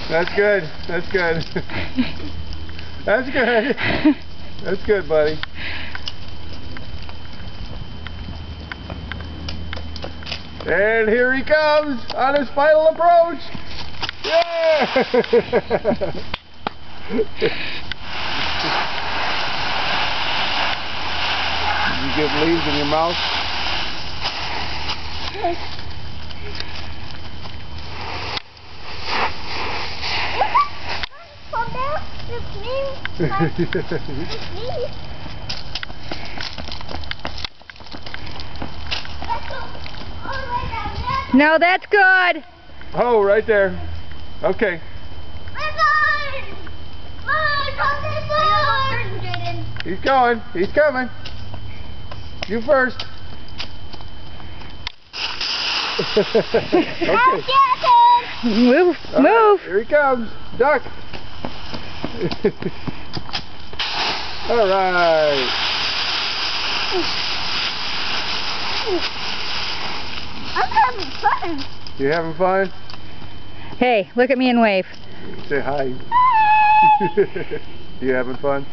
That's good. That's good. That's good. That's good, buddy. And here he comes on his final approach. Yeah! You get leaves in your mouth? No, that's good. Oh, right there. Okay. He's going. He's coming. You first. Okay. Move, All move. Right, here he comes. Duck. All right. I'm having fun. You having fun? Hey, look at me and wave. Say hi. You having fun?